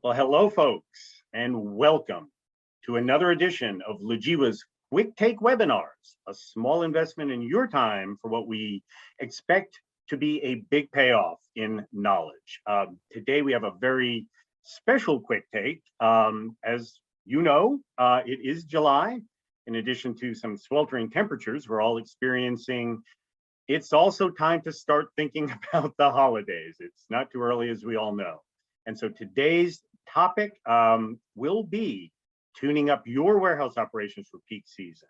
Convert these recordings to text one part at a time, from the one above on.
Well, hello, folks, and welcome to another edition of Legiwa's Quick Take Webinars, a small investment in your time for what we expect to be a big payoff in knowledge. Today, we have a very special quick take. As you know, it is July. In addition to some sweltering temperatures we're all experiencing, it's also time to start thinking about the holidays. It's not too early, as we all know. And so today's topic will be tuning up your warehouse operations for peak season.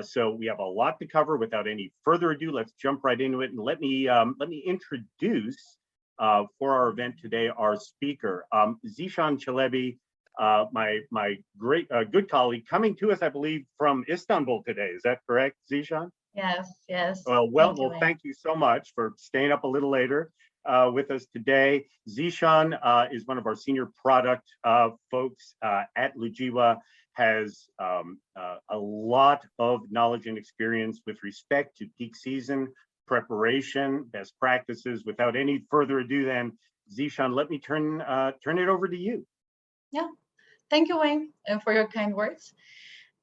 So we have a lot to cover. Without any further ado, let's jump right into it. And let me introduce for our event today our speaker, Zishan Çelebi, my great good colleague, coming to us, I believe, from Istanbul today. Is that correct, Zishan? Yes. Well, thank you so much for staying up a little later with us today. Zishan is one of our senior product folks at Legiwa, has a lot of knowledge and experience with respect to peak season preparation, best practices. Without any further ado, then, Zishan, let me turn it over to you. Yeah, thank you, Wayne, for your kind words.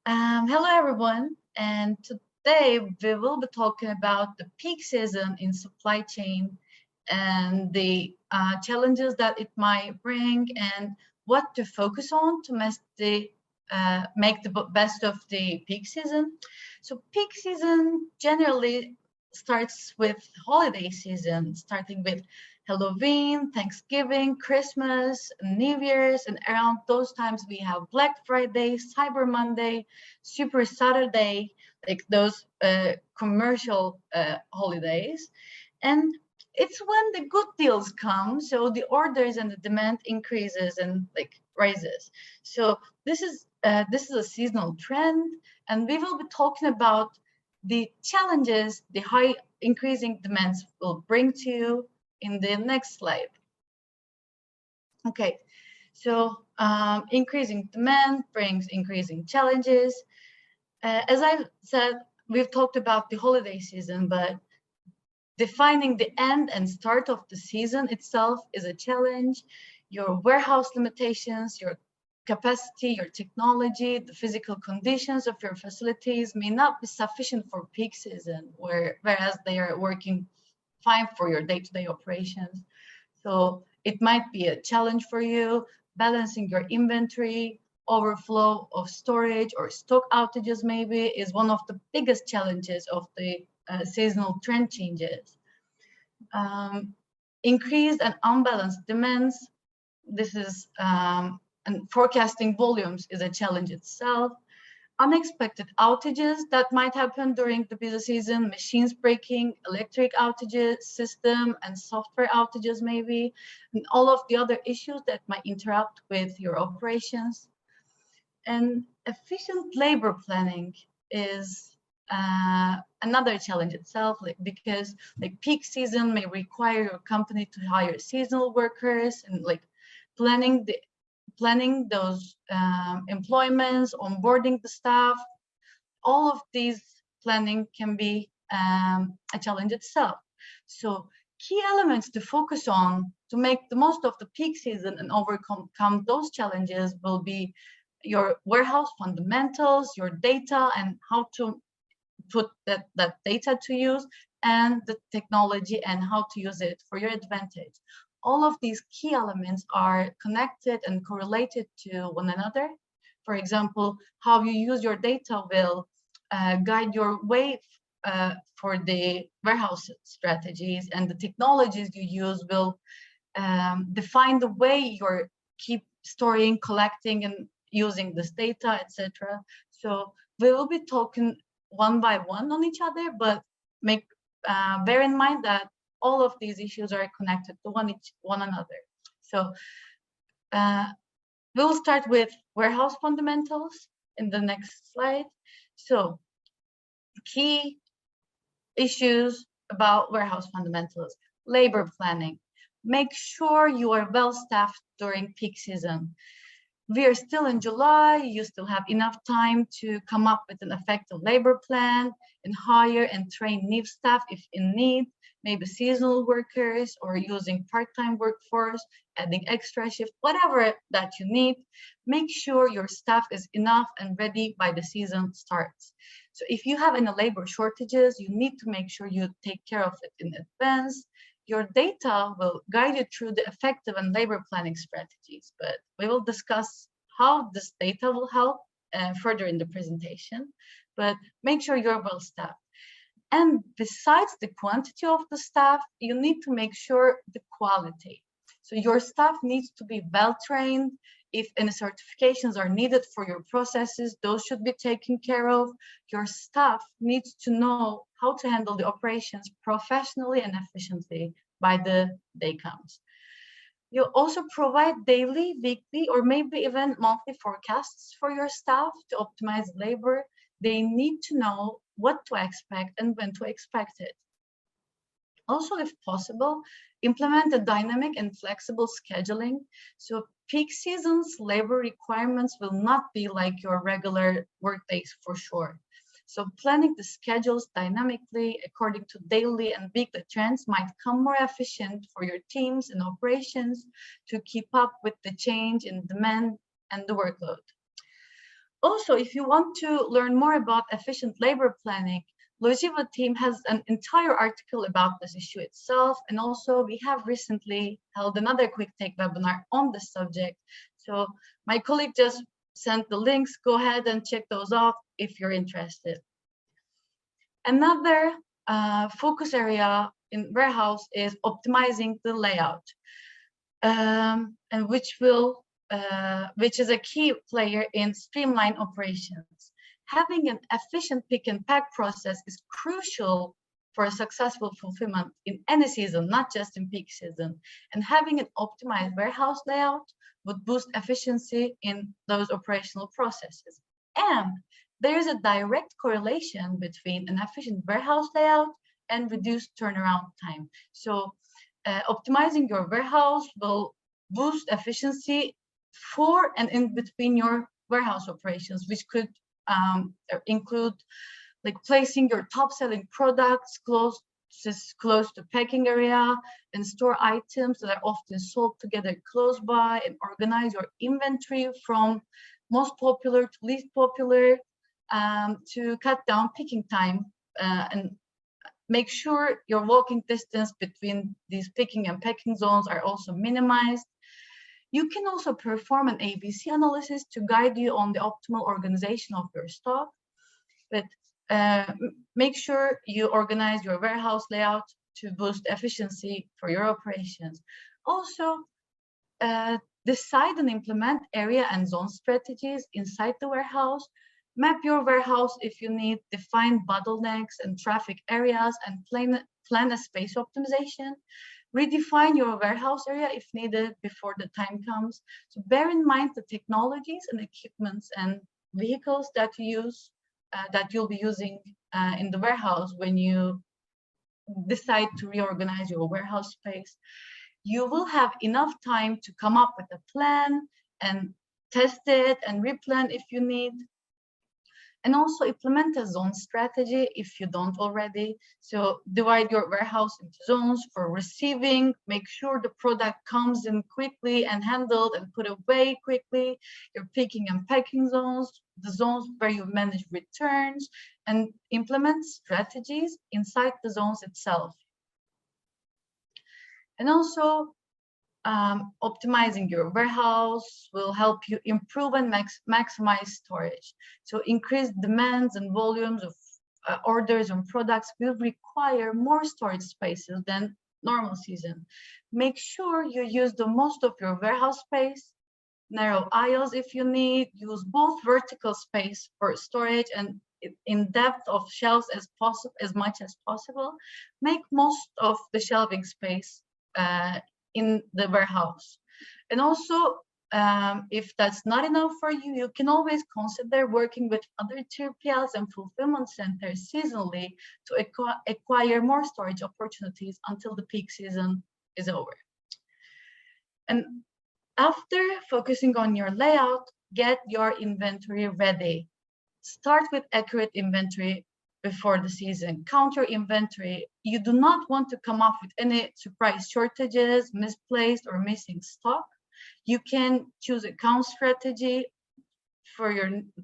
Hello, everyone, and today we will be talking about the peak season in supply chain and the challenges that it might bring and what to focus on to make the best of the peak season. So peak season generally starts with holiday season, starting with Halloween, Thanksgiving, Christmas, New Year's, and around those times we have Black Friday, Cyber Monday, Super Saturday, like those commercial holidays. And it's when the good deals come, so the orders and the demand increases and like rises. So this is a seasonal trend, and we will be talking about the challenges the high increasing demands will bring to you in the next slide. Okay, so increasing demand brings increasing challenges. As I said, we've talked about the holiday season, but defining the end and start of the season itself is a challenge. Your warehouse limitations, your capacity, your technology, the physical conditions of your facilities may not be sufficient for peak season, whereas they are working fine for your day-to-day operations. So it might be a challenge for you, balancing your inventory, overflow of storage or stock outages maybe is one of the biggest challenges of the seasonal trend changes. Increased and unbalanced demands, this is, and forecasting volumes is a challenge itself. Unexpected outages that might happen during the busy season, machines breaking, electric outages, system and software outages maybe, and all of the other issues that might interrupt with your operations. And efficient labor planning is another challenge itself, because peak season may require your company to hire seasonal workers, and planning those employments, onboarding the staff. All of these planning can be a challenge itself. So key elements to focus on to make the most of the peak season and overcome those challenges will be your warehouse fundamentals, your data, and how to put that data to use, and the technology and how to use it for your advantage. All of these key elements are connected and correlated to one another. For example, how you use your data will guide your way for the warehouse strategies, and the technologies you use will define the way you keep storing, collecting, and using this data, etc. So we will be talking one by one on each other, but bear in mind that all of these issues are connected to one another. So we'll start with warehouse fundamentals in the next slide. So key issues about warehouse fundamentals: labor planning. Make sure you are well staffed during peak season. We are still in July, you still have enough time to come up with an effective labor plan and hire and train new staff if in need. maybe seasonal workers or using part-time workforce, adding extra shift, whatever that you need, make sure your staff is enough and ready by the season starts. So if you have any labor shortages, you need to make sure you take care of it in advance. Your data will guide you through the effective and labor planning strategies, but we will discuss how this data will help further in the presentation, but make sure you're well staffed. And besides the quantity of the staff, you need to make sure the quality. So your staff needs to be well trained. If any certifications are needed for your processes, those should be taken care of. Your staff needs to know how to handle the operations professionally and efficiently by the day counts. You also provide daily, weekly, or maybe even monthly forecasts for your staff to optimize labor. They need to know what to expect and when to expect it. Also, if possible, implement a dynamic and flexible scheduling. So peak seasons labor requirements will not be like your regular workdays for sure. So planning the schedules dynamically according to daily and weekly trends might become more efficient for your teams and operations to keep up with the change in demand and the workload. Also, if you want to learn more about efficient labor planning, Logiva team has an entire article about this issue itself. And also we have recently held another quick take webinar on this subject. So my colleague just sent the links. Go ahead and check those off if you're interested. Another focus area in warehouse is optimizing the layout, and which is a key player in streamline operations. Having an efficient pick and pack process is crucial for a successful fulfillment in any season, not just in peak season. And having an optimized warehouse layout would boost efficiency in those operational processes. And there is a direct correlation between an efficient warehouse layout and reduced turnaround time. So optimizing your warehouse will boost efficiency for and in between your warehouse operations, which could include like placing your top selling products close to packing area and store items that are often sold together close by, and organize your inventory from most popular to least popular to cut down picking time and make sure your walking distance between these picking and packing zones are also minimized. You can also perform an ABC analysis to guide you on the optimal organization of your stock, but make sure you organize your warehouse layout to boost efficiency for your operations. Also, decide and implement area and zone strategies inside the warehouse. Map your warehouse if you need, define bottlenecks and traffic areas, and plan a space optimization. Redefine your warehouse area if needed before the time comes. So bear in mind the technologies and equipments and vehicles that you use, that you'll be using in the warehouse when you decide to reorganize your warehouse space. You will have enough time to come up with a plan and test it and replan if you need. And also implement a zone strategy if you don't already. So divide your warehouse into zones for receiving, make sure the product comes in quickly and handled and put away quickly. Your picking and packing zones, the zones where you manage returns, and implement strategies inside the zones itself. And also, optimizing your warehouse will help you improve and maximize storage. So increased demands and volumes of orders and products will require more storage spaces than normal season. Make sure you use the most of your warehouse space, narrow aisles if you need, use both vertical space for storage and in depth of shelves as much as possible. Make most of the shelving space in the warehouse. And also, if that's not enough for you, you can always consider working with other 3PLs and fulfillment centers seasonally to acquire more storage opportunities until the peak season is over. And after focusing on your layout, get your inventory ready. Start with accurate inventory before the season. Count your inventory. You do not want to come up with any surprise shortages, misplaced or missing stock. You can choose a count strategy for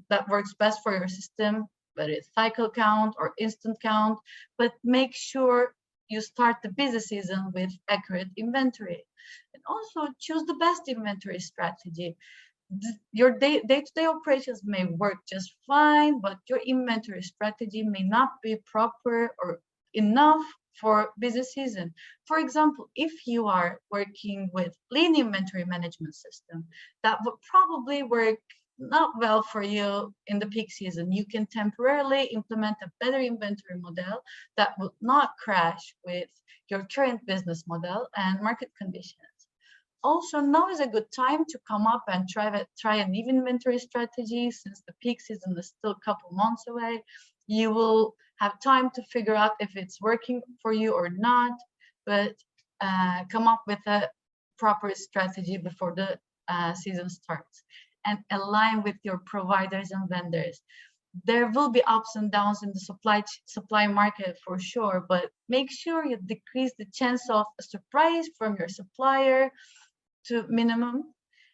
that works best for your system, whether it's cycle count or instant count, but make sure you start the busy season with accurate inventory. And also choose the best inventory strategy. Your day-to-day operations may work just fine, but your inventory strategy may not be proper or enough for busy season. For example, if you are working with lean inventory management system, that would probably work not well for you in the peak season. You can temporarily implement a better inventory model that would not crash with your current business model and market conditions. Also, now is a good time to come up and try a new inventory strategy. Since the peak season is still a couple months away, you will have time to figure out if it's working for you or not, but come up with a proper strategy before the season starts and align with your providers and vendors. There will be ups and downs in the supply market for sure, but make sure you decrease the chance of a surprise from your supplier to minimum,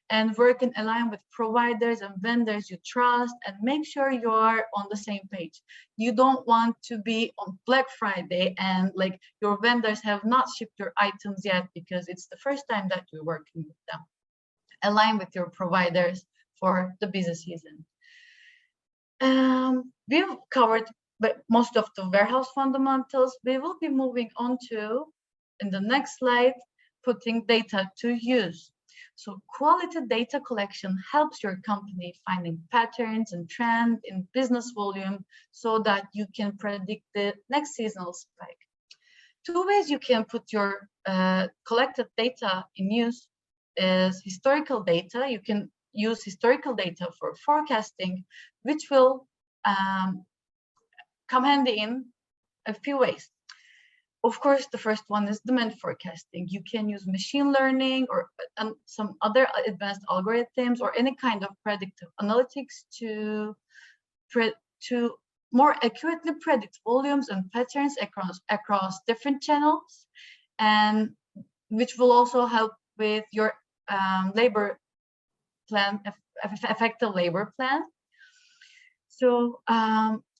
and work and align with providers and vendors you trust, and make sure you are on the same page. You don't want to be on Black Friday and like your vendors have not shipped your items yet because it's the first time that you're working with them. Align with your providers for the busy season. We've covered most of the warehouse fundamentals. We will be moving on to, in the next slide, putting data to use. So quality data collection helps your company finding patterns and trends in business volume so that you can predict the next seasonal spike. Two ways you can put your collected data in use is historical data. You can use historical data for forecasting, which will come handy in a few ways. Of course, the first one is demand forecasting. You can use machine learning or some other advanced algorithms or any kind of predictive analytics to more accurately predict volumes and patterns across different channels, and which will also help with your labor plan, effective labor plan. So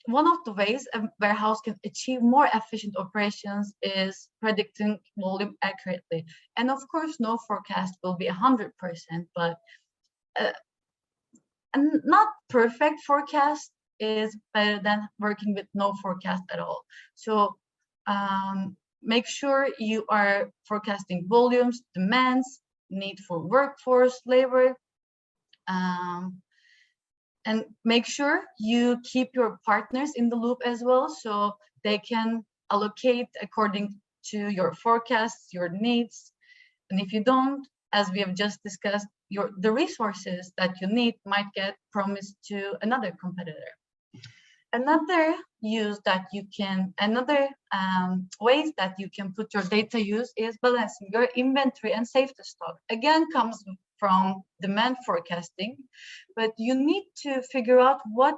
one of the ways a warehouse can achieve more efficient operations is predicting volume accurately. And of course, no forecast will be 100%, but a not perfect forecast is better than working with no forecast at all. So make sure you are forecasting volumes, demands, need for workforce, labor, and make sure you keep your partners in the loop as well, so they can allocate according to your forecasts, your needs. And if you don't, as we have just discussed, the resources that you need might get promised to another competitor. Another ways that you can put your data use is balancing your inventory and safety stock. Again, comes from demand forecasting, but you need to figure out what,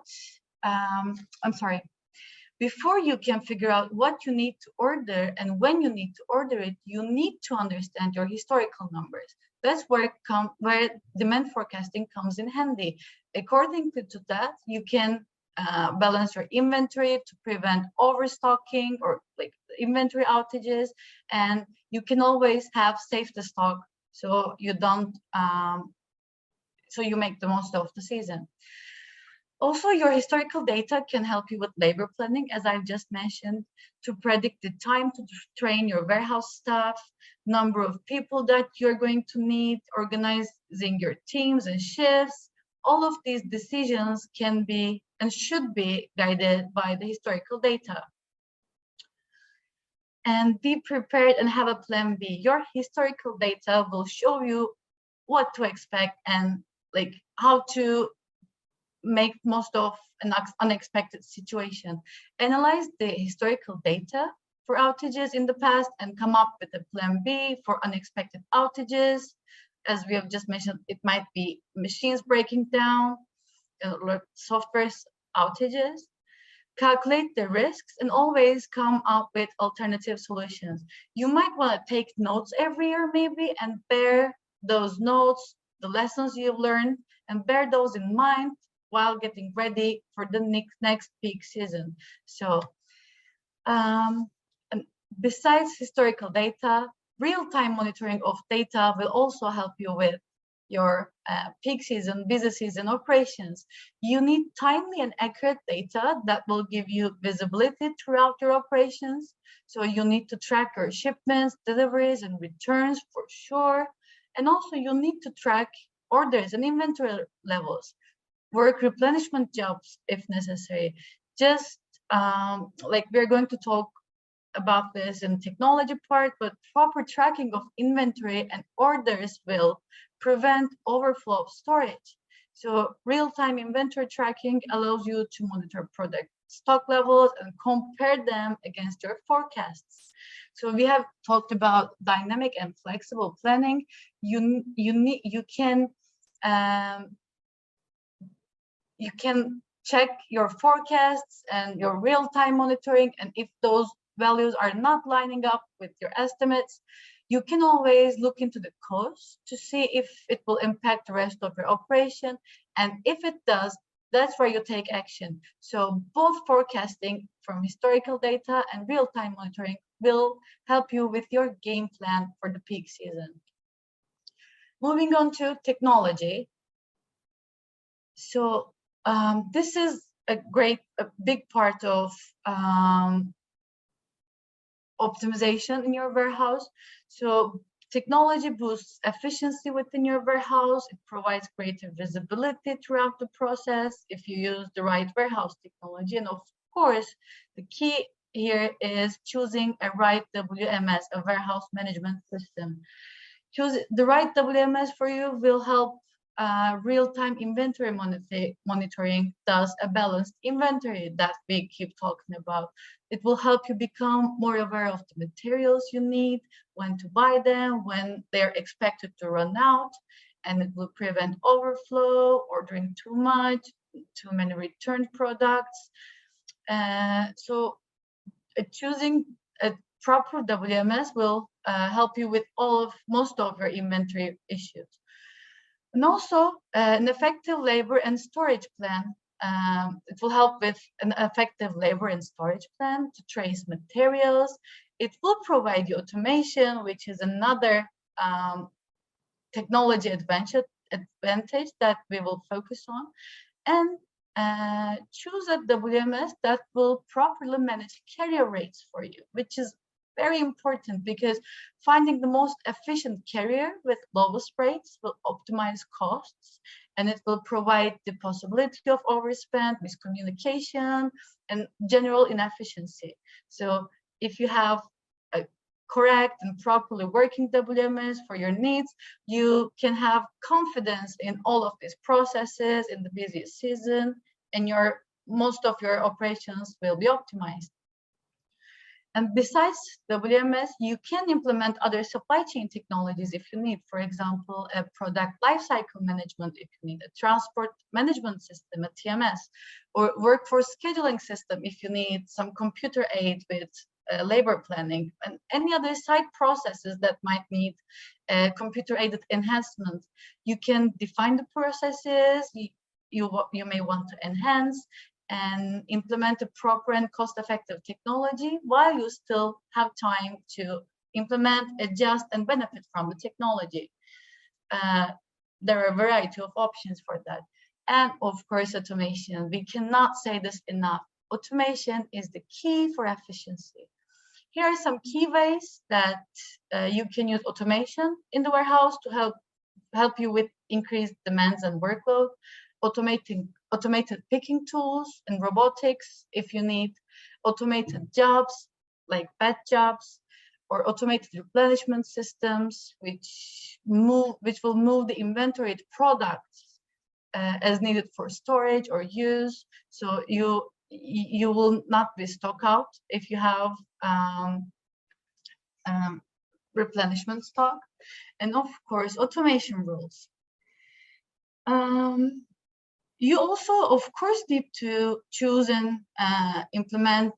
before you can figure out what you need to order and when you need to order it, you need to understand your historical numbers. That's where demand forecasting comes in handy. According to that, you can balance your inventory to prevent overstocking or like inventory outages, and you can always have safety stock so you don't so you make the most of the season. Also, your historical data can help you with labor planning, as I've just mentioned, to predict the time to train your warehouse staff, number of people that you're going to need, organizing your teams and shifts. All of these decisions can be and should be guided by the historical data. And be prepared and have a plan B. Your historical data will show you what to expect and like how to make most of an unexpected situation. Analyze the historical data for outages in the past and come up with a plan B for unexpected outages. As we have just mentioned, it might be machines breaking down, software outages. calculate the risks, and always come up with alternative solutions. You might want to take notes every year maybe and bear those notes, the lessons you've learned, and bear those in mind while getting ready for the next peak season. So and besides historical data, real-time monitoring of data will also help you with your peak season, busy season operations. You need timely and accurate data that will give you visibility throughout your operations. So you need to track your shipments, deliveries, and returns for sure. And also you need to track orders and inventory levels, work replenishment jobs if necessary. Just like we're going to talk about this in technology part, but proper tracking of inventory and orders will prevent overflow of storage. So real-time inventory tracking allows you to monitor product stock levels and compare them against your forecasts. So we have talked about dynamic and flexible planning. You can check your forecasts and your real-time monitoring, and if those values are not lining up with your estimates, you can always look into the cost to see if it will impact the rest of your operation. And if it does, that's where you take action. So both forecasting from historical data and real-time monitoring will help you with your game plan for the peak season. Moving on to technology. So this is a big part of optimization in your warehouse. So technology boosts efficiency within your warehouse. It provides greater visibility throughout the process if you use the right warehouse technology. And of course, the key here is choosing a right WMS, a warehouse management system. Choose the right WMS for you will help real-time inventory monitoring, thus a balanced inventory that we keep talking about. It will help you become more aware of the materials you need, when to buy them, when they're expected to run out, and it will prevent overflow, ordering too much, too many returned products. So choosing a proper WMS will help you with most of your inventory issues. And also an effective labor and storage plan. It will help with an effective labor and storage plan to trace materials. It will provide you automation, which is another technology advantage that we will focus on. And choose a WMS that will properly manage carrier rates for you, which is very important because finding the most efficient carrier with lowest rates will optimize costs, and it will provide the possibility of overspend, miscommunication, and general inefficiency. So if you have a correct and properly working WMS for your needs, you can have confidence in all of these processes in the busiest season, and most of your operations will be optimized. And besides WMS, you can implement other supply chain technologies if you need. For example, a product lifecycle management if you need, a transport management system, a TMS, or workforce scheduling system if you need some computer aid with labor planning, and any other side processes that might need computer-aided enhancement. You can define the processes you may want to enhance and implement a proper and cost-effective technology while you still have time to implement, adjust, and benefit from the technology. There are a variety of options for that. And of course, automation. We cannot say this enough. Automation is the key for efficiency. Here are some key ways that you can use automation in the warehouse to help you with increased demands and workload. Automated picking tools and robotics if you need, automated jobs like batch jobs, or automated replenishment systems which will move the inventoried products as needed for storage or use. So you will not be stock out if you have replenishment stock. And of course, automation rules. You also, of course, need to choose and implement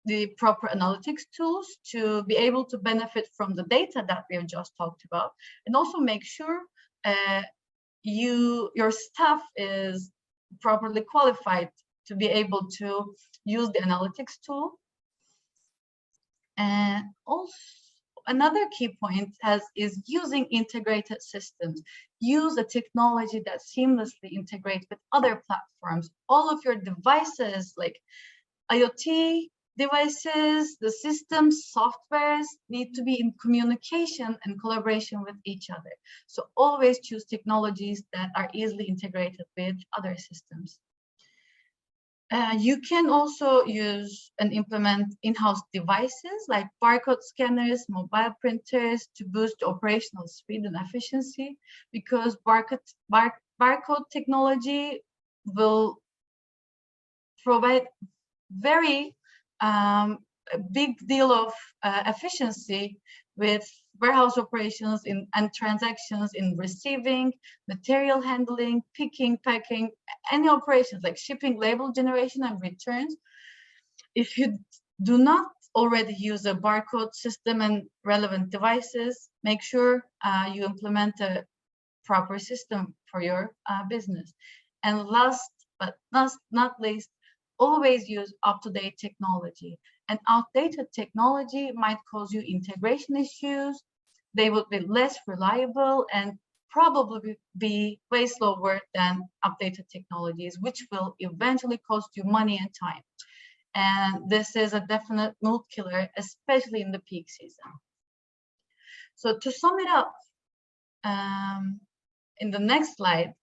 the proper analytics tools to be able to benefit from the data that we have just talked about, and also make sure your staff is properly qualified to be able to use the analytics tool. And also another key point is using integrated systems. Use a technology that seamlessly integrates with other platforms. All of your devices, like IoT devices, the systems, softwares, need to be in communication and collaboration with each other. So always choose technologies that are easily integrated with other systems. You can also use and implement in-house devices like barcode scanners, mobile printers to boost operational speed and efficiency, because barcode technology will provide very a big deal of efficiency with warehouse operations and transactions in receiving, material handling, picking, packing, any operations like shipping, label generation, and returns. If you do not already use a barcode system and relevant devices, make sure you implement a proper system for your business. And last but not least, always use up-to-date technology. And outdated technology might cause you integration issues. They would be less reliable and probably be way slower than updated technologies, which will eventually cost you money and time. And this is a definite mood killer, especially in the peak season. So to sum it up, in the next slide,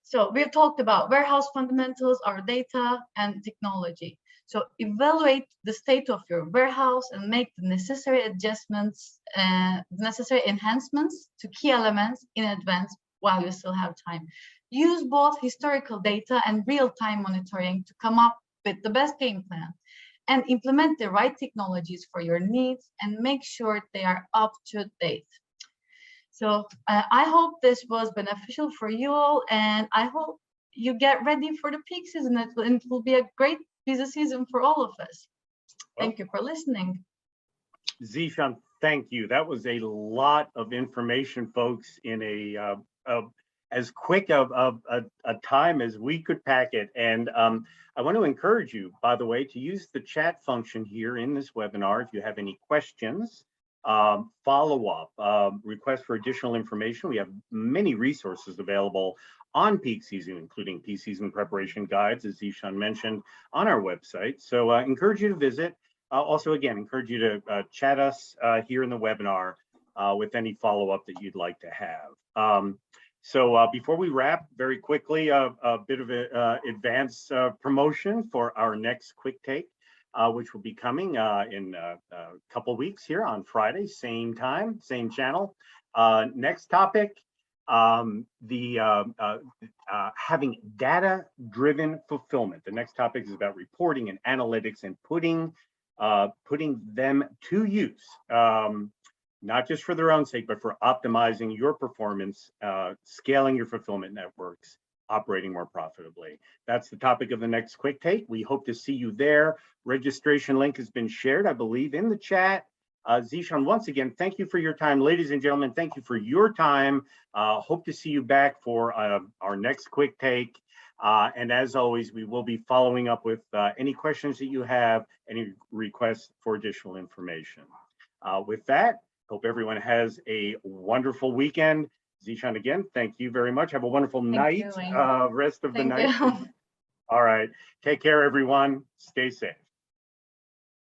so we've talked about warehouse fundamentals, our data, and technology. So evaluate the state of your warehouse and make the necessary adjustments, necessary enhancements to key elements in advance while you still have time. Use both historical data and real-time monitoring to come up with the best game plan, and implement the right technologies for your needs and make sure they are up to date. So I hope this was beneficial for you all, and I hope you get ready for the peak season. It will be a great busy season for all of us. Thank you for listening. Zishan, thank you. That was a lot of information, folks, in as quick of a time as we could pack it. And I want to encourage you, by the way, to use the chat function here in this webinar if you have any questions. Follow-up, request for additional information. We have many resources available on peak season, including peak season preparation guides, as Zishan mentioned, on our website. So I encourage you to visit. Also, again, encourage you to chat us here in the webinar with any follow-up that you'd like to have. So before we wrap, very quickly, a bit of an advance promotion for our next quick take. Which will be coming in a couple weeks here on Friday, same time, same channel. Next topic, having data-driven fulfillment. The next topic is about reporting and analytics and putting them to use, not just for their own sake, but for optimizing your performance, scaling your fulfillment networks, operating more profitably. That's the topic of the next quick take. We hope to see you there. Registration link has been shared, I believe, in the chat. Zishan, once again, thank you for your time. Ladies and gentlemen, thank you for your time. Hope to see you back for our next quick take. And as always, we will be following up with any questions that you have, any requests for additional information. With that, hope everyone has a wonderful weekend. Zishan, again, thank you very much. Have a wonderful night, rest of the night. All right. Take care, everyone. Stay safe.